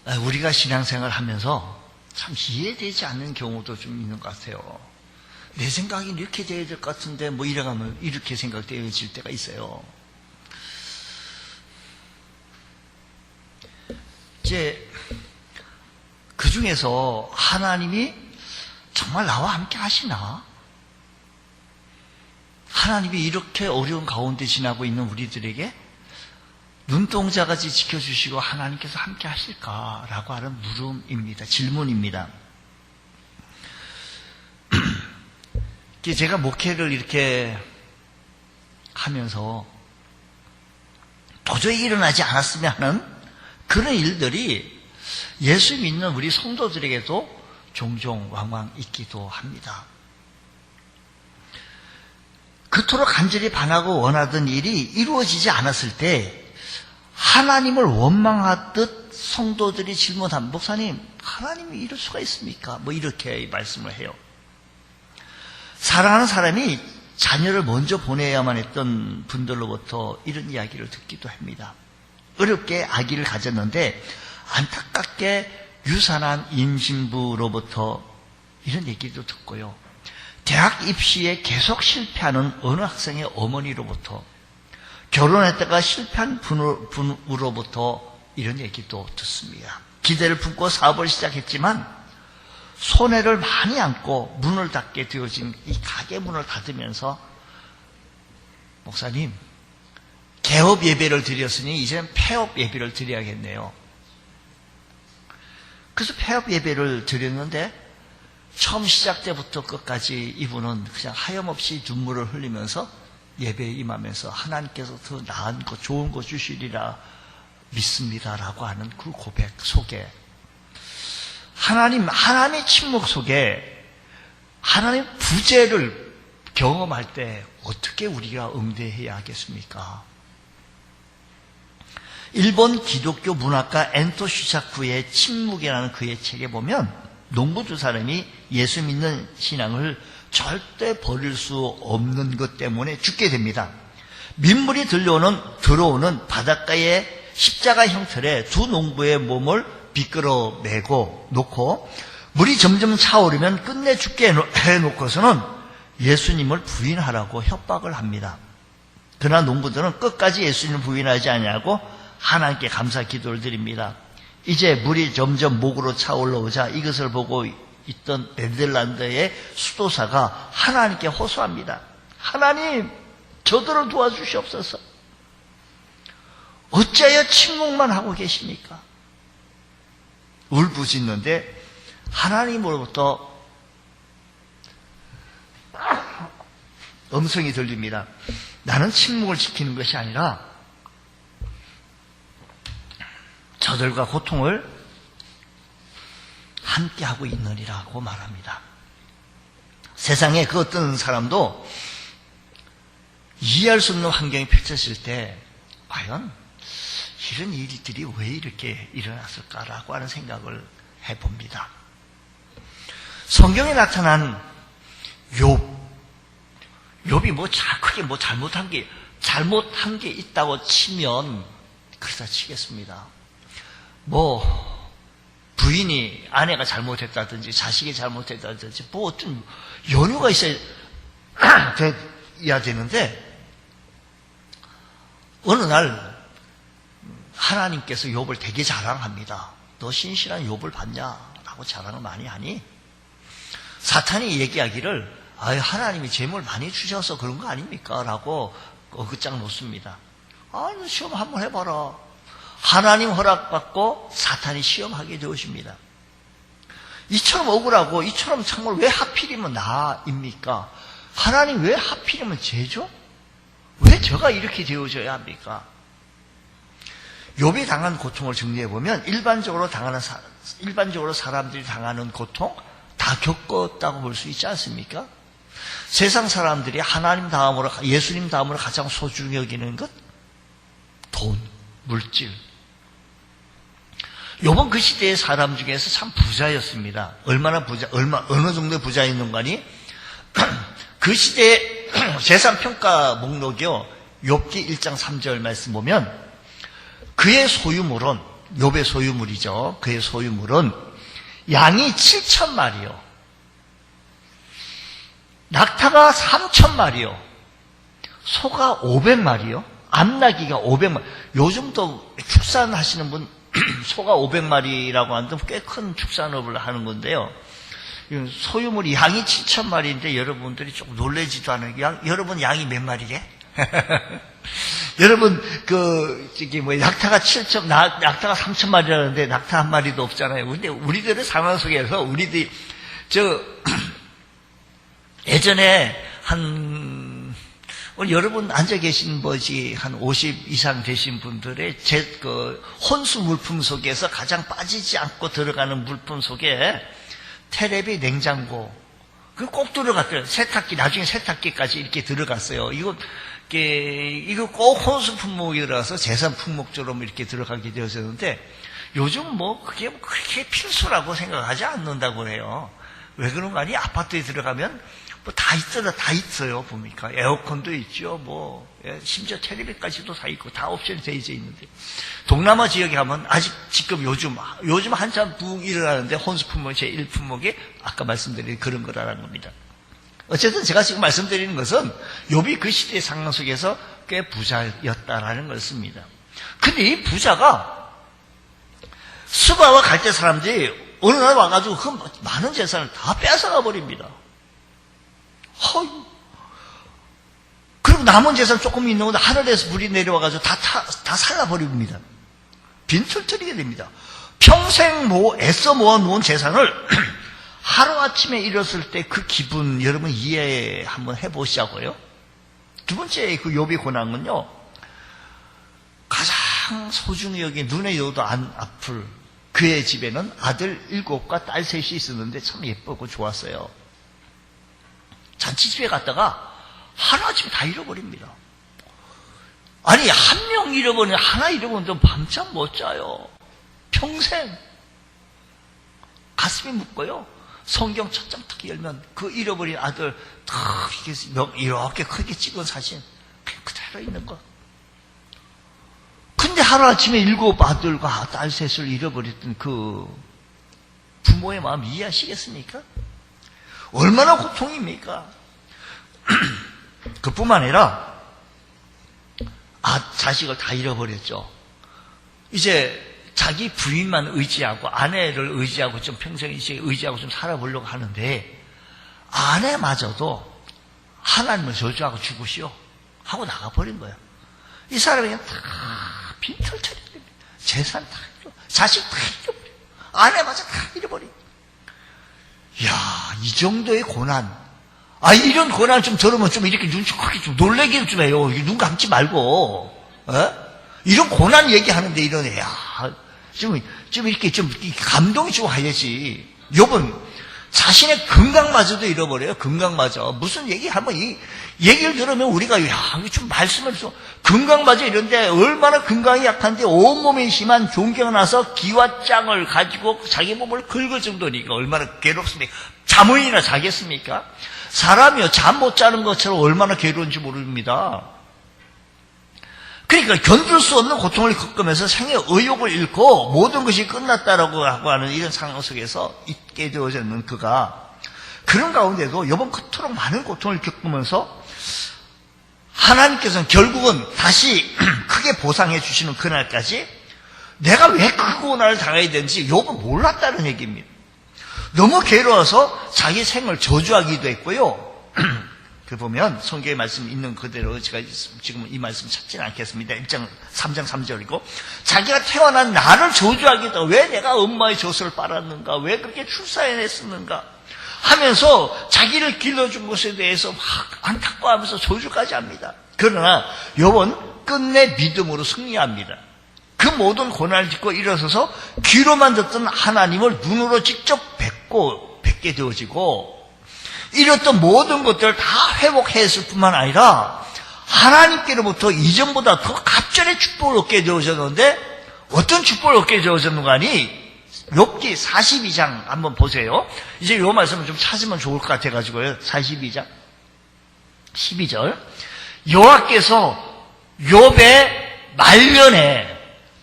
우리가 신앙생활 하면서 참 이해되지 않는 경우도 좀 있는 것 같아요. 내 생각이 이렇게 돼야 될 것 같은데 뭐 이래가면 이렇게 생각되어질 때가 있어요. 이제 그 중에서 하나님이 정말 나와 함께 하시나? 하나님이 이렇게 어려운 가운데 지나고 있는 우리들에게 눈동자같이 지켜주시고 하나님께서 함께 하실까라고 하는 물음입니다. 질문입니다. 제가 목회를 이렇게 하면서 도저히 일어나지 않았으면 하는 그런 일들이 예수 믿는 우리 성도들에게도 종종 왕왕 있기도 합니다. 그토록 간절히 바라고 원하던 일이 이루어지지 않았을 때 하나님을 원망하듯 성도들이 질문한 목사님, 하나님이 이럴 수가 있습니까? 뭐 이렇게 말씀을 해요. 사랑하는 사람이 자녀를 먼저 보내야만 했던 분들로부터 이런 이야기를 듣기도 합니다. 어렵게 아기를 가졌는데 안타깝게 유산한 임신부로부터 이런 얘기도 듣고요. 대학 입시에 계속 실패하는 어느 학생의 어머니로부터, 결혼했다가 실패한 분으로부터 이런 얘기도 듣습니다. 기대를 품고 사업을 시작했지만 손해를 많이 안고 문을 닫게 되어진 이 가게 문을 닫으면서 목사님, 개업 예배를 드렸으니 이제는 폐업 예배를 드려야겠네요. 그래서 폐업 예배를 드렸는데 처음 시작 때부터 끝까지 이분은 그냥 하염없이 눈물을 흘리면서 예배에 임하면서 하나님께서 더 나은 것, 좋은 것 주시리라 믿습니다라고 하는 그 고백 속에 하나님의 침묵 속에 하나님 부재를 경험할 때 어떻게 우리가 응대해야 하겠습니까? 일본 기독교 문학가 엔토 슈사쿠의 침묵이라는 그의 책에 보면 농부 두 사람이 예수 믿는 신앙을 절대 버릴 수 없는 것 때문에 죽게 됩니다. 민물이 들어오는 바닷가의 십자가 형태의 두 농부의 몸을 비끌어내고 놓고 물이 점점 차오르면 끝내 죽게 해놓고서는 예수님을 부인하라고 협박을 합니다. 그러나 농부들은 끝까지 예수님을 부인하지 않냐고 하나님께 감사 기도를 드립니다. 이제 물이 점점 목으로 차올라오자 이것을 보고 있던 네덜란드의 수도사가 하나님께 호소합니다. 하나님, 저들을 도와주시옵소서. 어찌하여 침묵만 하고 계십니까? 울부짖는데 하나님으로부터 음성이 들립니다. 나는 침묵을 지키는 것이 아니라 저들과 고통을 함께하고 있느니라고 말합니다. 세상에 그 어떤 사람도 이해할 수 없는 환경이 펼쳐질 때 과연 이런 일들이 왜 이렇게 일어났을까라고 하는 생각을 해봅니다. 성경에 나타난 욥이 크게 잘못한 게 있다고 치면 그렇다 치겠습니다. 부인이, 아내가 잘못했다든지 자식이 잘못했다든지 어떤 연유가 있어야 되는데 어느 날 하나님께서 욥을 되게 자랑합니다. 너 신실한 욥을 봤냐라고 자랑을 많이 하니 사탄이 얘기하기를 하나님이 재물 많이 주셔서 그런 거 아닙니까? 라고 어긋장 놓습니다. 너 시험 한번 해봐라. 하나님 허락받고 사탄이 시험하게 되어집니다. 이처럼 억울하고 이처럼 정말 왜 하필이면 나입니까? 하나님 왜 하필이면 쟤죠? 왜 저가 이렇게 되어져야 합니까? 욥이 당한 고통을 정리해보면 일반적으로 사람들이 당하는 고통 다 겪었다고 볼 수 있지 않습니까? 세상 사람들이 하나님 다음으로, 예수님 다음으로 가장 소중히 여기는 것? 돈, 물질. 욥은 그 시대의 사람 중에서 참 부자였습니다. 어느 정도의 부자였는가니? 그 시대의 재산평가 목록이요. 욥기 1장 3절 말씀 보면 그의 소유물은 욥의 소유물이죠. 그의 소유물은 양이 7,000마리요. 낙타가 3,000마리요. 소가 500마리요. 암나귀가 500마리. 요즘도 축산하시는 분 소가 500마리라고 하는데 꽤 큰 축산업을 하는 건데요. 소유물이 양이 7,000마리인데 여러분들이 조금 놀라지도 않아요. 여러분 양이 몇 마리래? 여러분 낙타가 3,000마리라는데 낙타 한 마리도 없잖아요. 근데 우리들의 상황 속에서 우리들이 예전에 여러분 앉아 계신 분이 한 50 이상 되신 분들의 혼수 물품 속에서 가장 빠지지 않고 들어가는 물품 속에 테레비, 냉장고, 꼭 들어갔어요. 세탁기, 나중에 세탁기까지 이렇게 들어갔어요. 이거 꼭 혼수 품목이 들어가서 재산 품목처럼 이렇게 들어가게 되었었는데, 요즘 그게 그렇게 필수라고 생각하지 않는다고 해요. 왜 그런 거 아니? 아파트에 들어가면 다 있어요, 보니까. 에어컨도 있죠, 심지어 텔레비까지도 다 있고, 다 옵션이 되어져 있는데. 동남아 지역에 가면 아직 지금 요즘 한참 부흥 일어나는데 혼수 품목 제1 품목이 아까 말씀드린 그런 거라는 겁니다. 어쨌든 제가 지금 말씀드리는 것은 욥이 그 시대의 상황 속에서 꽤 부자였다라는 것입니다. 근데 이 부자가 스바와 갈대 사람들이 어느 날 와가지고 그 많은 재산을 다 뺏어가 버립니다. 그리고 남은 재산 조금 있는 건데 하늘에서 불이 내려와가지고 다 살라버립니다. 빈털터리게 됩니다. 평생 애써 모아놓은 재산을 하루아침에 잃었을 때 그 기분 여러분 이해 한번 해보시자고요. 두 번째 그 욥이 고난은요, 가장 소중히 여기 눈에 넣어도 안 아플 그의 집에는 아들 7과 딸 3이 있었는데 참 예쁘고 좋았어요. 잔치집에 갔다가 하루아침에 다 잃어버립니다. 아니, 한 명 잃어버리면 하나 잃어버리면 밤잠 못 자요. 평생 가슴이 묻고요. 성경 첫 장 딱 열면 그 잃어버린 아들 딱 이렇게 크게 찍은 사진 그대로 있는 거. 근데 하루아침에 7 아들과 딸 3을 잃어버렸던 그 부모의 마음 이해하시겠습니까? 얼마나 고통입니까? 그뿐만 아니라 자식을 다 잃어버렸죠. 이제 자기 부인만 의지하고 아내를 의지하고 좀 평생 이제 의지하고 좀 살아보려고 하는데 아내마저도 하나님을 저주하고 죽으시오 하고 나가버린 거예요. 이 사람이 그냥 다 빈털터리 됩니다. 재산 다 잃어, 자식 다 잃어버려, 아내마저 다 잃어버려. 이야, 이 정도의 고난. 이런 고난을 좀 들으면 좀 이렇게 눈치 크게 좀 놀래기를 좀 해요. 눈 감지 말고. 이런 고난 얘기하는데 이런 애야. 좀 이렇게 좀 감동이 좀 와야지. 욥은 자신의 건강마저도 잃어버려요. 건강마저. 무슨 얘기하면 이 얘기를 들으면 우리가 좀 말씀을 좀 건강마저 이런데 얼마나 건강이 약한데 온몸에 심한 종기가 나서 기와 짱을 가지고 자기 몸을 긁을 정도니까 얼마나 괴롭습니까? 잠은이나 자겠습니까? 사람이요, 잠 못 자는 것처럼 얼마나 괴로운지 모릅니다. 그러니까 견딜 수 없는 고통을 겪으면서 생의 의욕을 잃고 모든 것이 끝났다라고 하는 이런 상황 속에서 있게 되어졌는 그가 그런 가운데도 이번 그토록 많은 고통을 겪으면서 하나님께서는 결국은 다시 크게 보상해 주시는 그날까지 내가 왜 그 고난을 당해야 되는지 욥은 몰랐다는 얘기입니다. 너무 괴로워서 자기 생을 저주하기도 했고요. 그 보면 성경의 말씀 있는 그대로 제가 지금 이 말씀 찾지는 않겠습니다. 3장 3절이고 자기가 태어난 나를 저주하기도 왜 내가 엄마의 젖을 빨았는가, 왜 그렇게 출산했었는가 하면서 자기를 길러준 것에 대해서 막 안타까워하면서 저주까지 합니다. 그러나 욥은 끝내 믿음으로 승리합니다. 그 모든 고난을 딛고 일어서서 귀로만 듣던 하나님을 눈으로 직접 뵙게 되어지고 이랬던 모든 것들을 다 회복했을 뿐만 아니라 하나님께로부터 이전보다 더 갑절의 축복을 얻게 되어졌는데 어떤 축복을 얻게 되어졌는가 하니 욥기 42장 한번 보세요. 이제 이 말씀을 좀 찾으면 좋을 것 같아가지고요. 42장 12절 여호와께서 욥의 말년에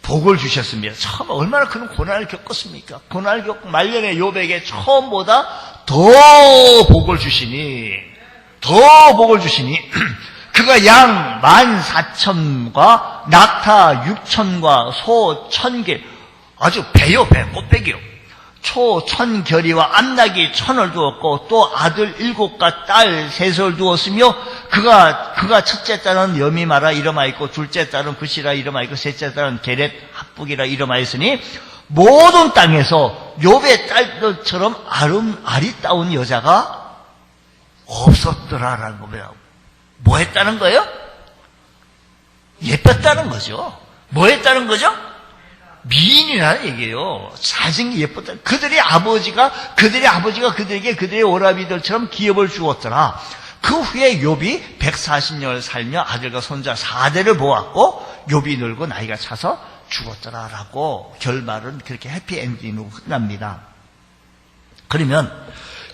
복을 주셨습니다. 처음 얼마나 큰 고난을 겪었습니까? 고난을 겪고 말년에 욥에게 처음보다 더 복을 주시니 그가 양 14,000과 낙타 6,000과 소 1,000개, 아주 배요, 꽃배기요. 초 1,000결이와 암나귀 1,000을 두었고 또 아들 7과 딸 3을 두었으며 그가 첫째 딸은 여미마라 이름하였고 둘째 딸은 굿이라 이름하였고 셋째 딸은 게렛 합북이라 이름하였으니 모든 땅에서 욥의 딸들처럼 아리따운 여자가 없었더라라는 겁니다. 뭐 했다는 거예요? 예뻤다는 거죠. 뭐 했다는 거죠? 미인이라는 얘기예요. 잘생기 예뻤다. 그들의 아버지가 그들에게 그들의 오라비들처럼 기업을 주었더라. 그 후에 욥이 140년을 살며 아들과 손자 4대를 보았고 욥이 늙고 나이가 차서 죽었더라라고 결말은 그렇게 해피엔딩으로 끝납니다. 그러면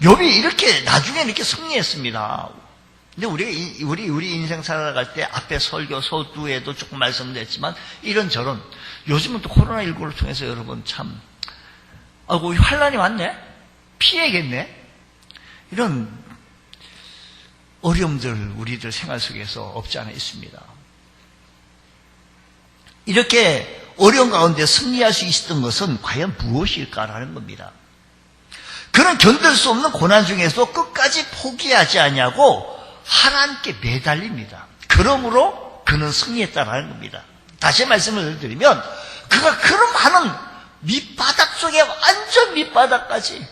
욥이 이렇게 나중에 이렇게 승리했습니다. 근데 우리 인생 살아갈 때 앞에 설교 소두에도 조금 말씀드렸지만 이런저런 요즘은 또 코로나19를 통해서 여러분 참 아이고 환란이 왔네? 피해겠네? 이런 어려움들 우리들 생활 속에서 없지 않아 있습니다. 이렇게 어려운 가운데 승리할 수 있었던 것은 과연 무엇일까라는 겁니다. 그는 견딜 수 없는 고난 중에서 끝까지 포기하지 않냐고 하나님께 매달립니다. 그러므로 그는 승리했다라는 겁니다. 다시 말씀을 드리면 그가 그런 많은 밑바닥 속에 완전 밑바닥까지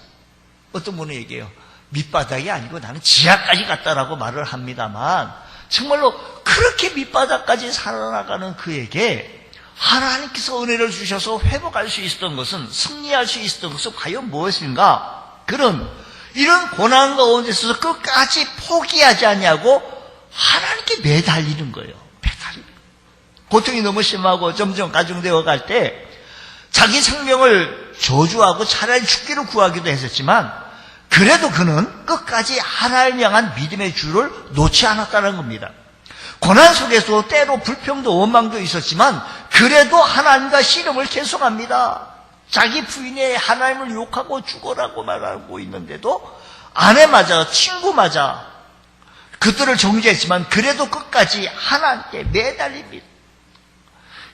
어떤 분은 얘기해요. 밑바닥이 아니고 나는 지하까지 갔다라고 말을 합니다만 정말로 그렇게 밑바닥까지 살아나가는 그에게 하나님께서 은혜를 주셔서 회복할 수 있었던 것은 승리할 수 있었던 것은 과연 무엇인가? 그런 이런 고난 가운데 있어서 끝까지 포기하지 않냐고 하나님께 매달리는 거예요. 매달리는 거예요. 고통이 너무 심하고 점점 가중되어 갈 때 자기 생명을 저주하고 차라리 죽기를 구하기도 했었지만 그래도 그는 끝까지 하나님을 향한 믿음의 줄을 놓지 않았다는 겁니다. 고난 속에서 때로 불평도 원망도 있었지만 그래도 하나님과 씨름을 계속합니다. 자기 부인의 하나님을 욕하고 죽어라고 말하고 있는데도 아내마저 친구마저 그들을 정죄했지만 그래도 끝까지 하나님께 매달립니다.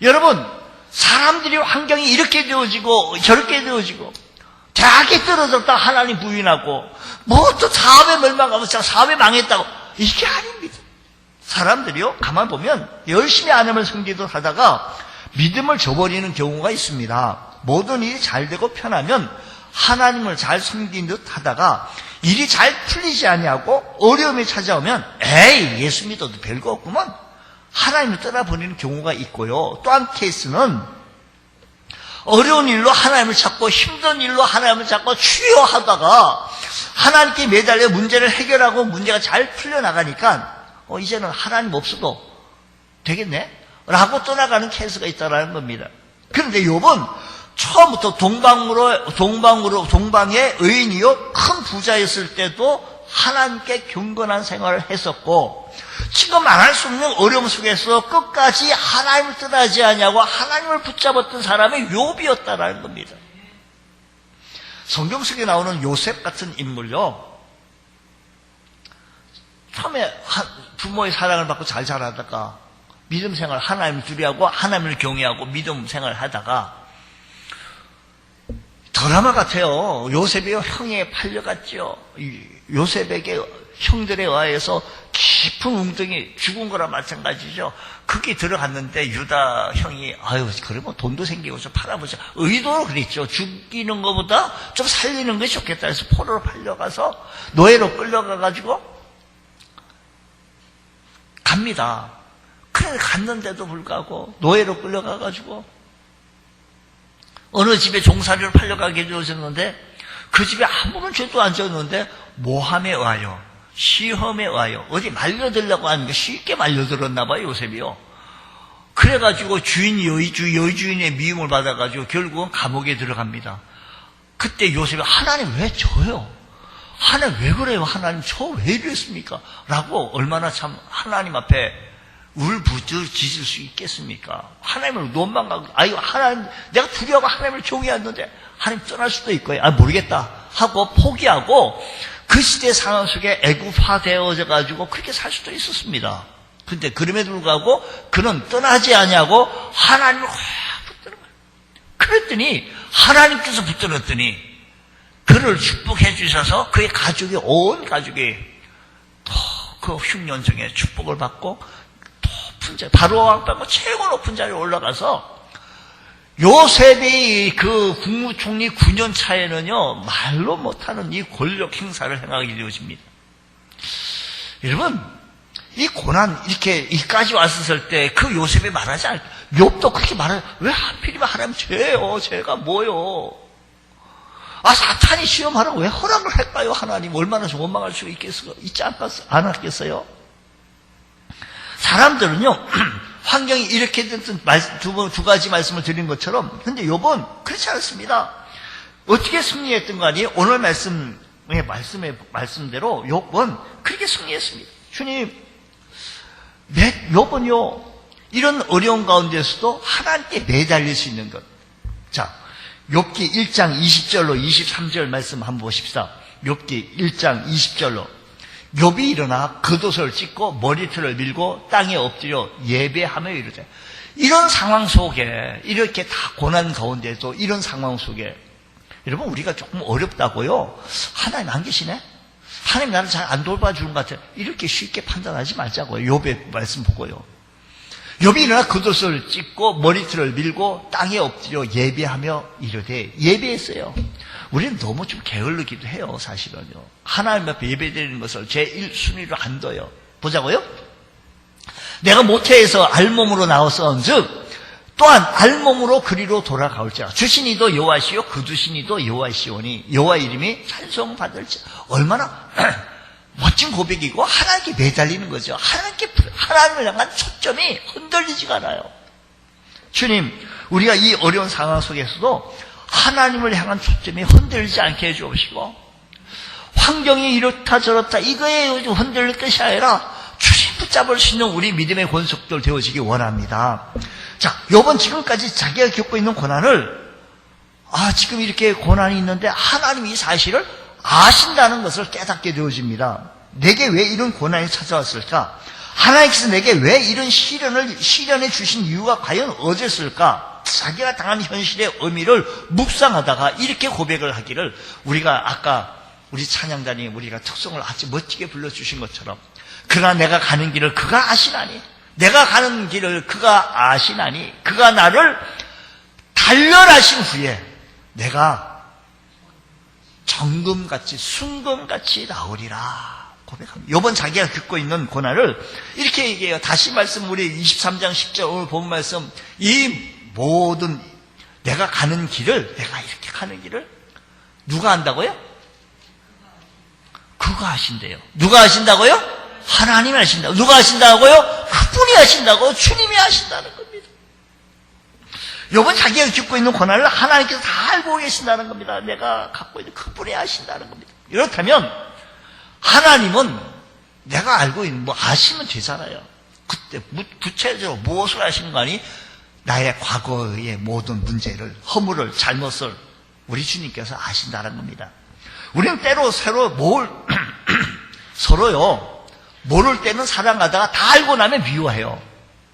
여러분 사람들이 환경이 이렇게 되어지고 저렇게 되어지고 대학에 떨어졌다 하나님 부인하고 뭐 또 사업에 멸망하고 사업에 망했다고 이게 아닙니다. 사람들이요 가만 보면 열심히 하나님을 섬기도 하다가 믿음을 저버리는 경우가 있습니다. 모든 일이 잘 되고 편하면 하나님을 잘 섬긴 듯 하다가 일이 잘 풀리지 않냐고 어려움이 찾아오면 에이 예수 믿어도 별거 없구먼 하나님을 떠나버리는 경우가 있고요. 또 한 케이스는 어려운 일로 하나님을 찾고 힘든 일로 하나님을 찾고 추여하다가 하나님께 매달려 문제를 해결하고 문제가 잘 풀려나가니까 이제는 하나님 없어도 되겠네? 라고 떠나가는 케이스가 있다는 겁니다. 그런데 욥은 처음부터 동방의 의인이요 큰 부자였을 때도 하나님께 경건한 생활을 했었고 지금 말할 수 없는 어려움 속에서 끝까지 하나님을 떠나지 않냐고 하나님을 붙잡았던 사람이 욥이었다라는 겁니다. 성경 속에 나오는 요셉 같은 인물요 처음에 부모의 사랑을 받고 잘 자라다가 믿음 생활 하나님을 두려워하고 하나님을 경외하고 믿음 생활을 하다가 드라마 같아요. 요셉이 형에 팔려갔죠. 요셉에게 형들에 의해서 깊은 웅덩이 죽은 거나 마찬가지죠. 거기 들어갔는데 유다 형이 아유 그러면 돈도 생기고 좀 팔아보자. 의도로 그랬죠. 죽이는 것보다 좀 살리는 것이 좋겠다 해서 포로로 팔려가서 노예로 끌려가가지고 갑니다. 그래 갔는데도 불구하고 노예로 끌려가가지고 어느 집에 종살이로 팔려가게 되어졌는데 그 집에 아무런 죄도 안 지었는데 모함에 와요. 시험에 와요. 어디 말려들려고 하는데 쉽게 말려들었나 봐요. 요셉이요. 그래가지고 여주인의 미움을 받아가지고 결국은 감옥에 들어갑니다. 그때 요셉이 하나님 왜 저요? 하나님 왜 그래요? 하나님 저 왜 이랬습니까? 라고 얼마나 참 하나님 앞에 울부짖을 수 있겠습니까? 하나님을 원망하고, 아유, 하나님, 내가 두려워하고 하나님을 경외하는데, 하나님 떠날 수도 있고요. 모르겠다. 하고 포기하고, 그 시대 상황 속에 애굽화되어져 가지고 그렇게 살 수도 있었습니다. 근데 그럼에도 불구하고, 그는 떠나지 않냐고 하나님을 확 붙드는 거예요. 그랬더니, 하나님께서 붙들었더니, 그를 축복해 주셔서 그의 가족이, 온 가족이, 그 흉년정에 축복을 받고, 높은 자리, 바로 왕 빼고 최고 높은 자리에 올라가서 요셉이 그 국무총리 9년 차에는요 말로 못하는 이 권력 행사를 행하게 되어집니다. 여러분, 이 고난 이렇게 이까지 왔을 때 그 요셉이 말하지 않을 때 욥도 그렇게 말해요. 왜 하필이면 하나님 죄요? 죄가 뭐요? 사탄이 시험하라고 왜 허락을 할까요? 하나님 얼마나 원망할 수가 있지 않았겠어요? 사람들은요, 환경이 이렇게 됐든 두 가지 말씀을 드린 것처럼, 근데 욥은 그렇지 않습니다. 어떻게 승리했던 거 아니에요? 오늘 말씀대로 욥은 그렇게 승리했습니다. 주님, 욥은요, 이런 어려운 가운데서도 하나님께 매달릴 수 있는 것. 자, 욥기 1장 20절로 23절 말씀 한번 보십시다. 욥기 1장 20절로. 욥이 일어나 겉옷을 찢고 머리털을 밀고 땅에 엎드려 예배하며 이르되, 이런 상황 속에, 이렇게 다 고난 가운데도 이런 상황 속에, 여러분, 우리가 조금 어렵다고요? 하나님 안 계시네? 하나님 나를 잘 안 돌봐주는 것 같아. 이렇게 쉽게 판단하지 말자고요. 욥의 말씀 보고요. 욥이 일어나 겉옷을 찢고 머리털을 밀고 땅에 엎드려 예배하며 이르되, 예배했어요. 우리는 너무 좀 게을르기도 해요, 사실은요. 하나님 앞에 예배드리는 것을 제1순위로 안 둬요. 보자고요. 내가 모태에서 알몸으로 나왔은즉 또한 알몸으로 그리로 돌아가올지라. 주신이도 여호와시요 그두신이도 여호와시오니 여호와 이름이 찬송받을지. 얼마나 멋진 고백이고 하나님께 매달리는 거죠. 하나님을 향한 초점이 흔들리지가 않아요. 주님, 우리가 이 어려운 상황 속에서도 하나님을 향한 초점이 흔들리지 않게 해주옵시고, 환경이 이렇다 저렇다 이거에 흔들릴 것이 아니라 주님 붙잡을 수 있는 우리 믿음의 권속들 되어지기 원합니다. 자, 욥은 지금까지 자기가 겪고 있는 고난을, 지금 이렇게 고난이 있는데 하나님이 이 사실을 아신다는 것을 깨닫게 되어집니다. 내게 왜 이런 고난이 찾아왔을까? 하나님께서 내게 왜 이런 시련해 주신 이유가 과연 어디였을까? 자기가 당한 현실의 의미를 묵상하다가 이렇게 고백을 하기를, 우리가 아까 우리 찬양단이 우리가 특성을 아주 멋지게 불러주신 것처럼, 그러나 내가 가는 길을 그가 아시나니, 내가 가는 길을 그가 아시나니, 그가 나를 단련하신 후에 내가 정금같이 순금같이 나오리라 고백합니다. 이번 자기가 겪고 있는 고난을 이렇게 얘기해요. 다시 말씀, 우리 23장 10절 오늘 본 말씀, 이 모든 내가 가는 길을, 내가 이렇게 가는 길을 누가 안다고요? 그가 아신대요. 누가 아신다고요? 하나님이 아신다고. 누가 아신다고요? 그분이 아신다고. 주님이 아신다는 겁니다. 욥은 자기가 겪고 있는 고난을 하나님께서 다 알고 계신다는 겁니다. 내가 갖고 있는 그분이 아신다는 겁니다. 이렇다면 하나님은 내가 알고 있는 아시면 되잖아요. 그때 구체적으로 무엇을 아시는 거 아니? 나의 과거의 모든 문제를, 허물을, 잘못을 우리 주님께서 아신다는 겁니다. 우리는 때로 서로요, 모를 때는 사랑하다가 다 알고 나면 미워해요.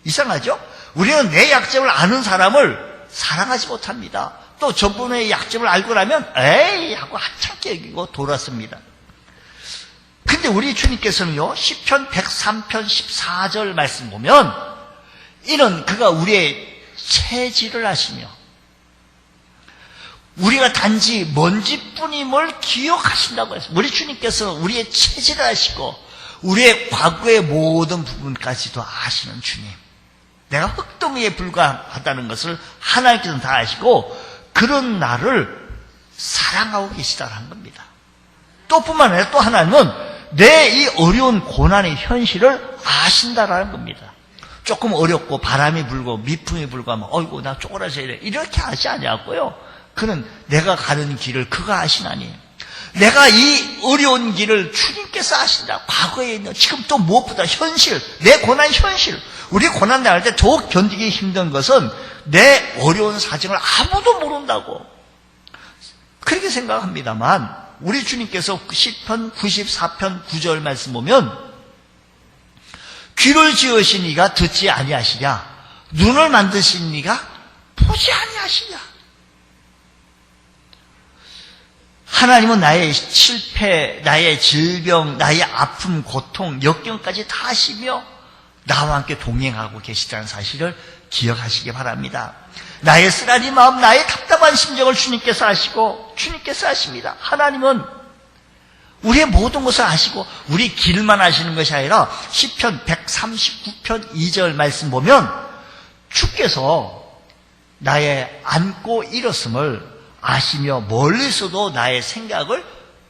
이상하죠? 우리는 내 약점을 아는 사람을 사랑하지 못합니다. 또 저분의 약점을 알고 나면 에이 하고 하찮게 여기고 돌았습니다. 근데 우리 주님께서는요, 시편 103편 14절 말씀 보면, 이는 그가 우리의 체질을 아시며 우리가 단지 먼지뿐임을 기억하신다고 했어요. 우리 주님께서는 우리의 체질을 아시고 우리의 과거의 모든 부분까지도 아시는 주님. 내가 흙덩이에 불과하다는 것을 하나님께서는 다 아시고 그런 나를 사랑하고 계시다는 겁니다. 또 뿐만 아니라 또 하나님은 내 이 어려운 고난의 현실을 아신다라는 겁니다. 조금 어렵고 바람이 불고 미풍이 불고 하면 어이구 나 쪼그라져야 돼 이렇게 하지 아니하고요. 그는 내가 가는 길을 그가 아시나니, 내가 이 어려운 길을 주님께서 아신다. 과거에 있는 지금 또 무엇보다 현실, 내 고난 현실, 우리 고난 당할 때 더욱 견디기 힘든 것은 내 어려운 사정을 아무도 모른다고 그렇게 생각합니다만, 우리 주님께서 시편 94편 9절 말씀 보면 귀를 지으신 이가 듣지 아니하시냐, 눈을 만드신 이가 보지 아니하시냐. 하나님은 나의 실패, 나의 질병, 나의 아픔, 고통, 역경까지 다 아시며 나와 함께 동행하고 계시다는 사실을 기억하시기 바랍니다. 나의 쓰라린 마음, 나의 답답한 심정을 주님께서 아시고 주님께서 아십니다. 하나님은 우리의 모든 것을 아시고 우리 길만 아시는 것이 아니라 시편 139편 2절 말씀 보면 주께서 나의 앉고 일었음을 아시며 멀리서도 나의 생각을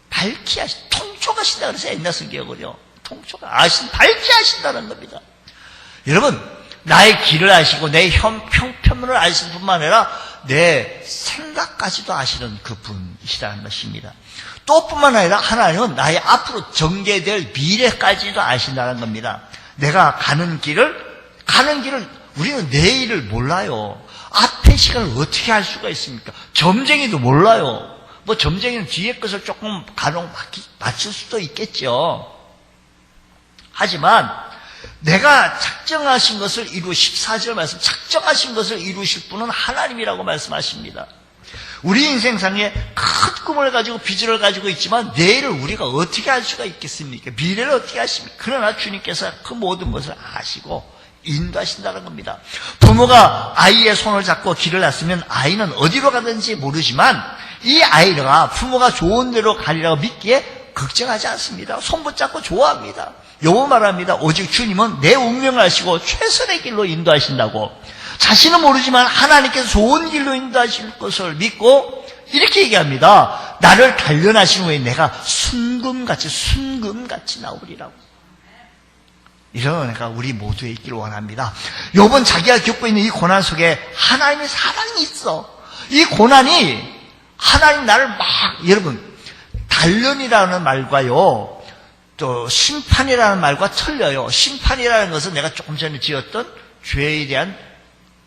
밝히 통촉하신다 그래서 옛날 성경이요. 밝히 하신다는 겁니다. 여러분, 나의 길을 아시고 내 형편을 아시는 뿐만 아니라 내 생각까지도 아시는 그 분이시라는 것입니다. 또 뿐만 아니라 하나님은 나의 앞으로 전개될 미래까지도 아신다는 겁니다. 내가 가는 길을 우리는 내일을 몰라요. 앞의 시간을 어떻게 알 수가 있습니까? 점쟁이도 몰라요. 뭐 점쟁이는 뒤에 것을 조금 간혹 맞출 수도 있겠죠. 하지만 내가 작정하신 것을 14절 말씀, 작정하신 것을 이루실 분은 하나님이라고 말씀하십니다. 우리 인생상에 큰 꿈을 가지고 비전을 가지고 있지만 내일을 우리가 어떻게 알 수가 있겠습니까? 미래를 어떻게 아십니까? 그러나 주님께서 그 모든 것을 아시고 인도하신다는 겁니다. 부모가 아이의 손을 잡고 길을 놨으면 아이는 어디로 가든지 모르지만 이 아이가 부모가 좋은 데로 가리라고 믿기에 걱정하지 않습니다. 손 붙잡고 좋아합니다. 요거 말합니다. 오직 주님은 내 운명을 아시고 최선의 길로 인도하신다고. 자신은 모르지만 하나님께서 좋은 길로 인도하실 것을 믿고 이렇게 얘기합니다. 나를 단련하신 후에 내가 순금같이 나오리라고. 이런 은혜가 우리 모두에 있기를 원합니다. 욥은 자기가 겪고 있는 이 고난 속에 하나님의 사랑이 있어. 이 고난이 하나님 나를 여러분, 단련이라는 말과요, 또 심판이라는 말과 틀려요. 심판이라는 것은 내가 조금 전에 지었던 죄에 대한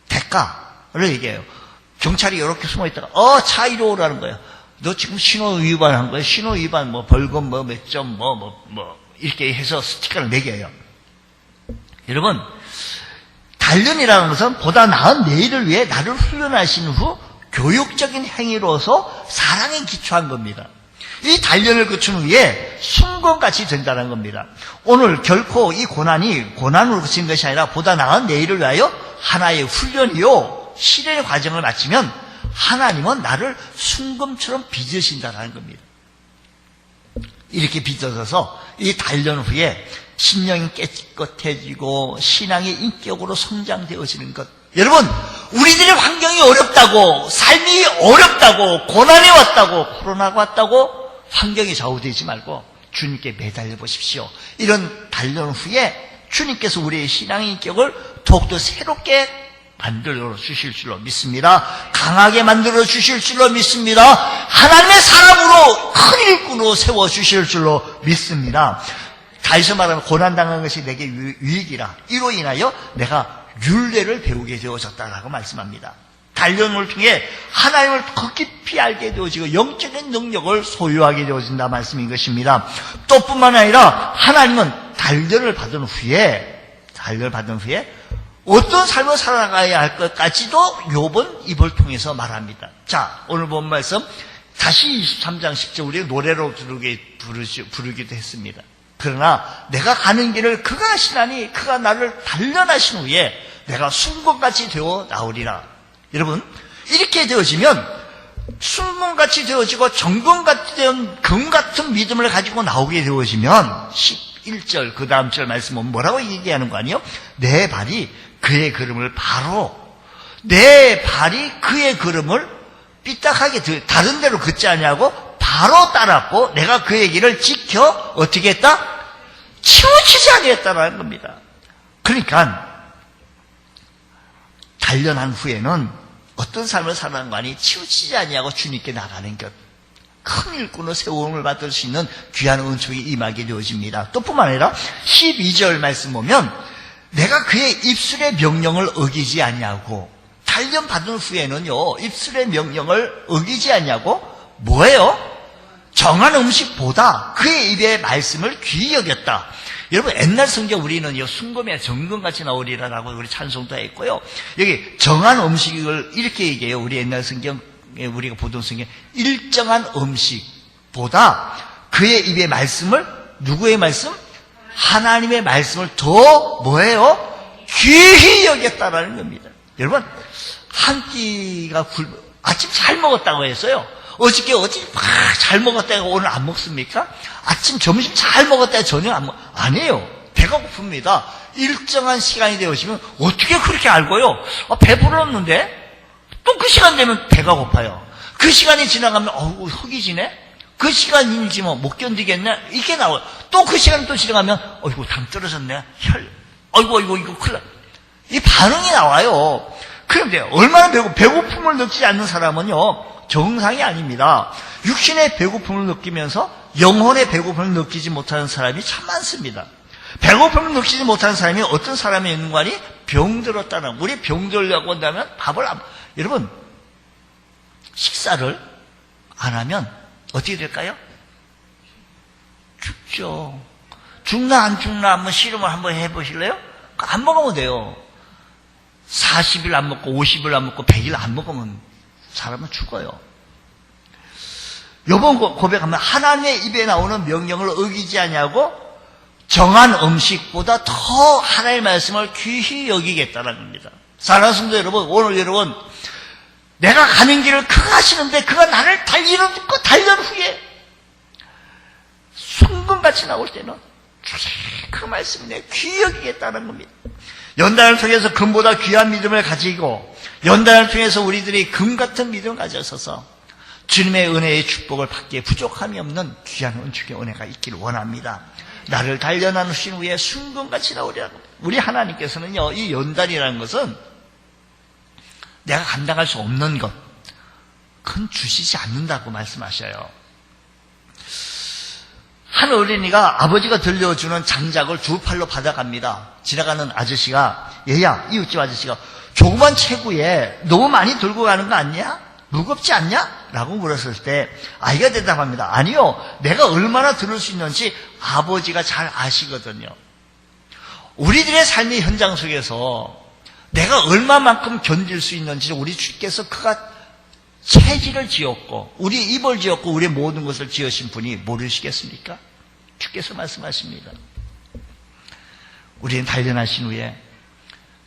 대가를 얘기해요. 경찰이 이렇게 숨어있다가 차 이리 오라는 거예요. 너 지금 신호 위반한 거예요. 신호 위반 벌금 몇 점 이렇게 해서 스티커를 매겨요. 여러분, 단련이라는 것은 보다 나은 내일을 위해 나를 훈련하신 후 교육적인 행위로서 사랑에 기초한 겁니다. 이 단련을 거친 후에 순금같이 된다는 겁니다. 오늘 결코 이 고난이 고난으로 그친 것이 아니라 보다 나은 내일을 위하여 하나의 훈련이요 실현의 과정을 마치면 하나님은 나를 순금처럼 빚으신다는 겁니다. 이렇게 빚어져서 이 단련 후에 신령이 깨끗해지고 신앙의 인격으로 성장되어지는 것. 여러분, 우리들의 환경이 어렵다고, 삶이 어렵다고, 고난이 왔다고, 코로나가 왔다고 환경이 좌우되지 말고 주님께 매달려 보십시오. 이런 단련 후에 주님께서 우리의 신앙의 인격을 더욱더 새롭게 만들어 주실 줄로 믿습니다. 강하게 만들어 주실 줄로 믿습니다. 하나님의 사람으로 큰 일꾼으로 세워 주실 줄로 믿습니다. 다시 말하면 고난당한 것이 내게 유익이라 이로 인하여 내가 율례를 배우게 되어졌다라고 말씀합니다. 단련을 통해 하나님을 더 깊이 알게 되어지고 영적인 능력을 소유하게 되어진다 말씀인 것입니다. 또 뿐만 아니라 하나님은 단련을 받은 후에 어떤 삶을 살아가야 할 것까지도 욥은 입을 통해서 말합니다. 자, 오늘 본 말씀 다시 23장 10절 우리가 노래로 부르기도 했습니다. 그러나 내가 가는 길을 그가 하시나니 그가 나를 단련하신 후에 내가 순금같이 되어 나오리라. 여러분, 이렇게 되어지면 순금같이 되어지고 정금같이 된 금같은 믿음을 가지고 나오게 되어지면 11절 그 다음 절 말씀은 뭐라고 얘기하는 거 아니에요? 내 발이 그의 걸음을 내 발이 그의 걸음을 삐딱하게 다른 데로 걷지 않냐고 바로 따랐고 내가 그의 길을 지켜 어떻게 했다? 치우치지 아니했다는 겁니다. 그러니까 단련한 후에는 어떤 삶을 살아가는 거 아니 치우치지 아니하고 주님께 나가는 것, 큰 일꾼으로 세움을 받을 수 있는 귀한 은총이 임하게 되어집니다. 또 뿐만 아니라 12절 말씀 보면 내가 그의 입술의 명령을 어기지 않냐고. 단련받은 후에는요, 입술의 명령을 어기지 않냐고 뭐예요? 정한 음식보다 그의 입의 말씀을 귀히 여겼다. 여러분, 옛날 성경 우리는요, 순금에 정금같이 나오리라라고 우리 찬송도 했고요. 여기 정한 음식을 이렇게 얘기해요. 우리 옛날 성경, 우리가 보던 성경, 일정한 음식보다 그의 입의 말씀을, 누구의 말씀? 하나님의 말씀을 더 뭐예요? 귀히 여겼다라는 겁니다. 여러분, 한 끼가 아침 잘 먹었다고 했어요. 어저께 잘 먹었다고 오늘 안 먹습니까? 아침, 점심 잘 먹었다고 저녁 아니에요. 배가 고픕니다. 일정한 시간이 되어지면 어떻게 그렇게 알고요? 배불렀는데 또 그 시간 되면 배가 고파요. 그 시간이 지나가면 허기지네? 그 시간인지 못 견디겠네? 이게 나와요. 또 그 시간이 또 지나가면 당 떨어졌네? 이거 큰일 나. 이 반응이 나와요. 그런데 얼마나 배고픔을 느끼지 않는 사람은요, 정상이 아닙니다. 육신의 배고픔을 느끼면서 영혼의 배고픔을 느끼지 못하는 사람이 참 많습니다. 배고픔을 느끼지 못하는 사람이 어떤 사람이 있는 거 아니? 병들었다는. 우리 병들려고 한다면 여러분, 식사를 안 하면 어떻게 될까요? 죽죠. 죽나 안 죽나 한번 실험을 한번 해보실래요? 안 먹으면 돼요. 40일 안 먹고 50일 안 먹고 100일 안 먹으면 사람은 죽어요. 요번 고백하면 하나님의 입에 나오는 명령을 어기지 않냐고 정한 음식보다 더 하나님의 말씀을 귀히 여기겠다는 겁니다. 사랑하는 성도 여러분, 오늘 여러분, 내가 가는 길을 그가 하시는데 그가 나를 달리는 후에 순금같이 나올 때는 그 말씀이 내 귀히 여기겠다는 겁니다. 연단을 통해서 금보다 귀한 믿음을 가지고 연단을 통해서 우리들이 금 같은 믿음을 가져서서 주님의 은혜의 축복을 받기에 부족함이 없는 귀한 은축의 은혜가 있기를 원합니다. 나를 단련하신 후에 순금같이 나오리라고. 우리 하나님께서는요, 이 연단이라는 것은 내가 감당할 수 없는 것, 그건 주시지 않는다고 말씀하셔요. 한 어린이가 아버지가 들려주는 장작을 두 팔로 받아갑니다. 지나가는 아저씨가, 얘야, 이웃집 아저씨가, 조그만 체구에 너무 많이 들고 가는 거 아니야? 무겁지 않냐? 라고 물었을 때 아이가 대답합니다. 아니요, 내가 얼마나 들을 수 있는지 아버지가 잘 아시거든요. 우리들의 삶의 현장 속에서 내가 얼마만큼 견딜 수 있는지 우리 주께서 그가 체질을 지었고 우리 입을 지었고 우리 모든 것을 지으신 분이 모르시겠습니까? 주께서 말씀하십니다. 우리는 단련하신 후에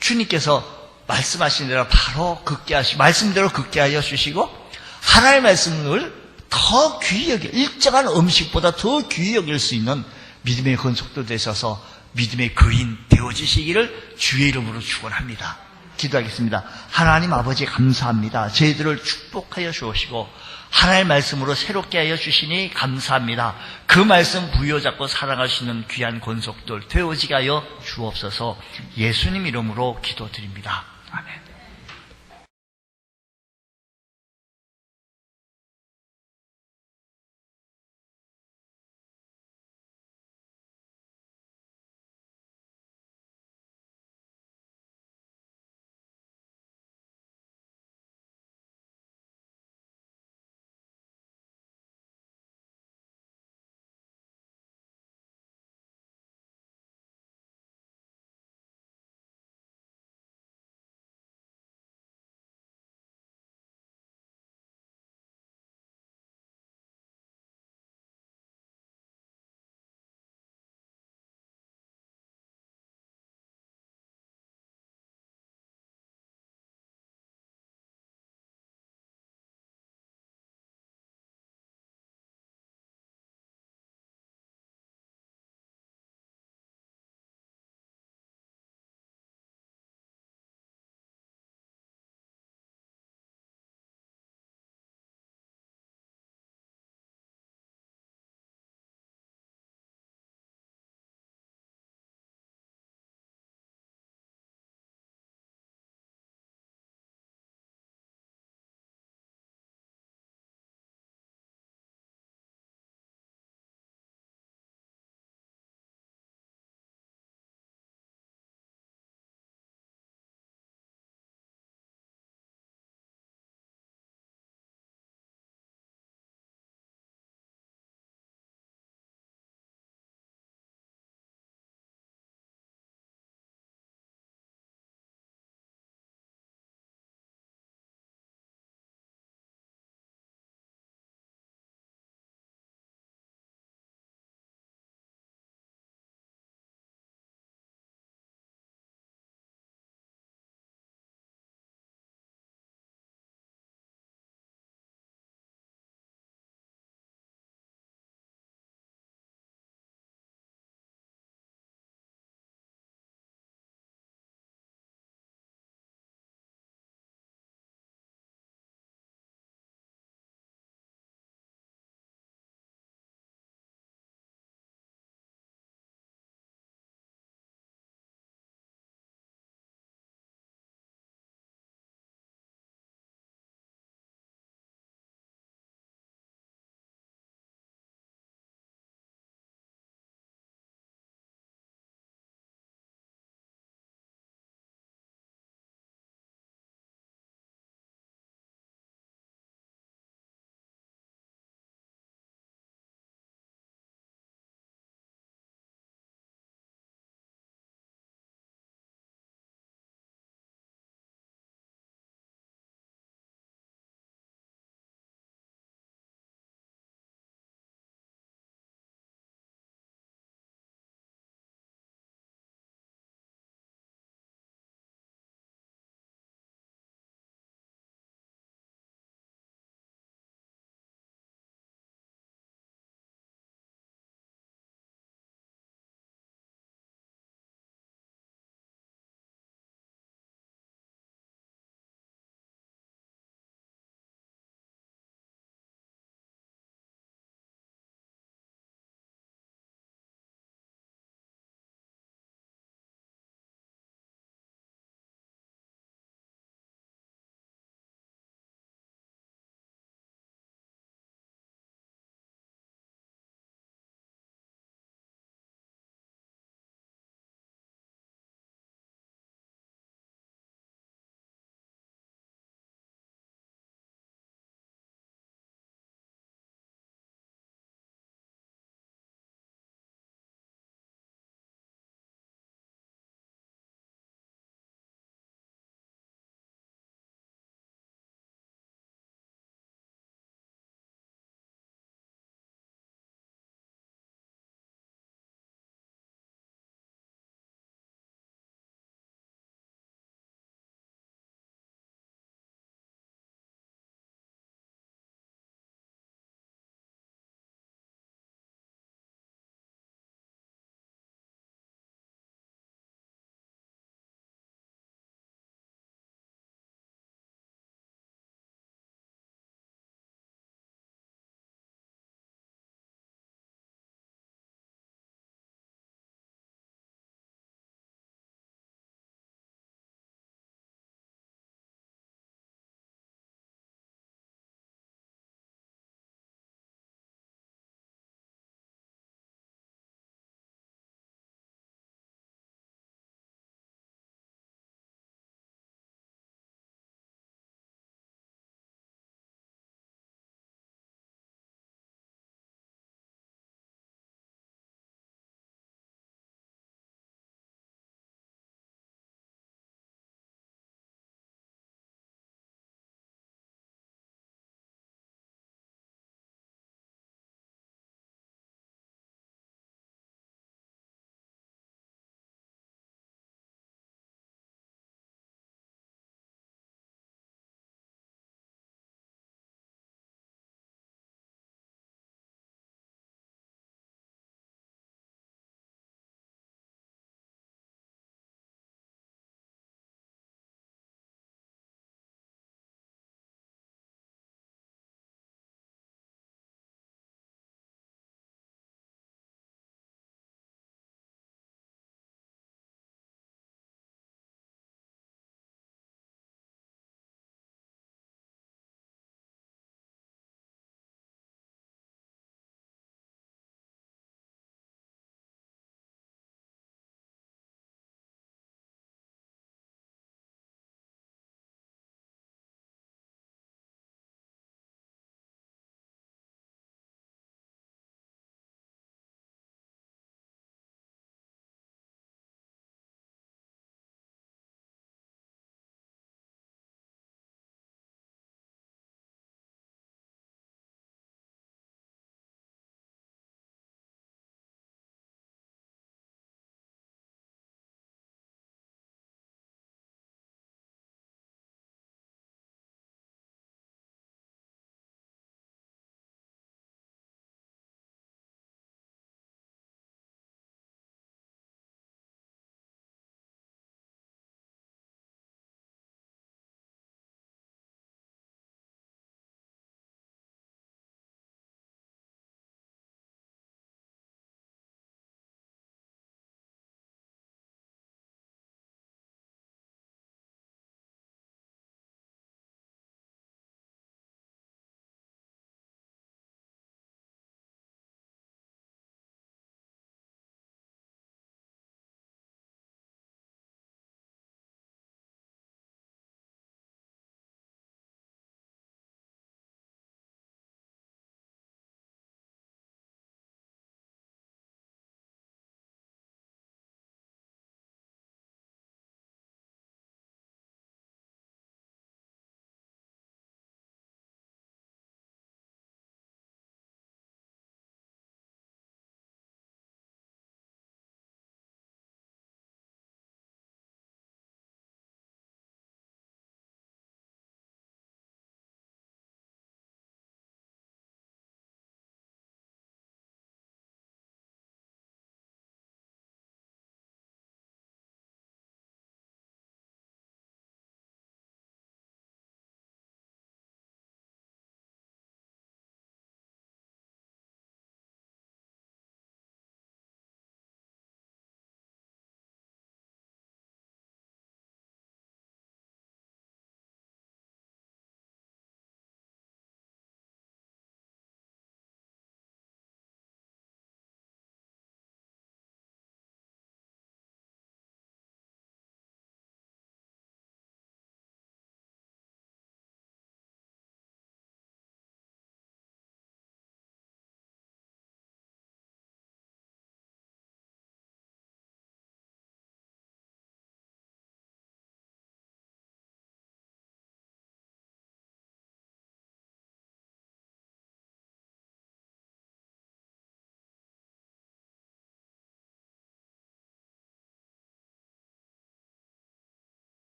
주님께서 말씀하신 대로 바로 긋게 하시고 말씀대로 긋게 하여 주시고 하나님의 말씀을 더 귀히 여겨 일정한 음식보다 더 귀히 여길 수 있는 믿음의 건속도 되셔서 믿음의 거인 되어지시기를 주의 이름으로 축원합니다. 기도하겠습니다. 하나님 아버지 감사합니다. 저희들을 축복하여 주시고 하나님의 말씀으로 새롭게 하여 주시니 감사합니다. 그 말씀 부여잡고 살아갈 수 있는 귀한 권속들 되어지게 하여 주옵소서. 예수님 이름으로 기도드립니다. 아멘.